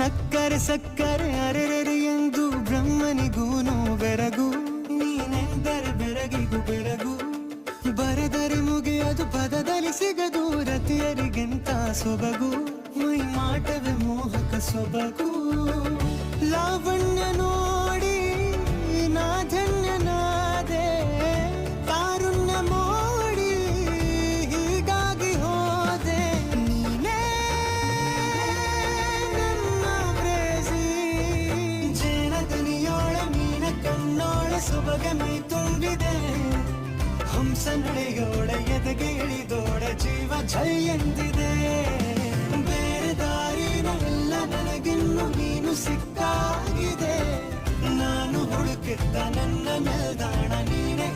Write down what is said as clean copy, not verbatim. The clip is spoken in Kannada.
ನಕ್ಕರೆ ಸಕ್ಕರೆ ಅರೆರೆ ಎಂದು ಬ್ರಹ್ಮನಿಗೂನು ಬೆರಗು, ನೀನೆಂದರೆ ಬೆರಗಿಗೂ ಬೆರಗು. ಬರೆದರೆ ಮುಗಿಯದು ಪದದಲ್ಲಿ ಸಿಗದು ರತಿಯರಿಗೆಂತ ಸೊಬಗು, ಮೈ ಮಾಟವೇ ಮೋಹಕ ಸೊಬಗು. ಲಾವಣ್ಯ ನೋಡಿ ನಾ ಧನ್ಯನಾದೆ, ಕಾರುಣ್ಯ ಮೋಡಿ ಹೀಗಾಗಿ ಹೋದೆ. ನೀನೇ ನನ್ನ ಪ್ರೇಸಿ, ಜೇನದನಿಯೋಳ ಮೀನ ಕಣ್ಣೋಳ ಸೊಬಗ ಮೈ ತುಂಬಿದೆ. ಹಂಸ ನಡೆಯೋಳ ಎದೆಗೆ ಇಳಿದೋಳ ಜೀವ ಝೈ ಎಂದಿದೆ. ಬೇರೆ ದಾರಿನೆಲ್ಲ ನನಗಿನ್ನು ನೀನು ಸಿಕ್ಕಾಗಿದೆ. ನಾನು ಹುಡುಕಿದ್ದ ನನ್ನ ನಿಲ್ದಾಣ ನೀನೆ.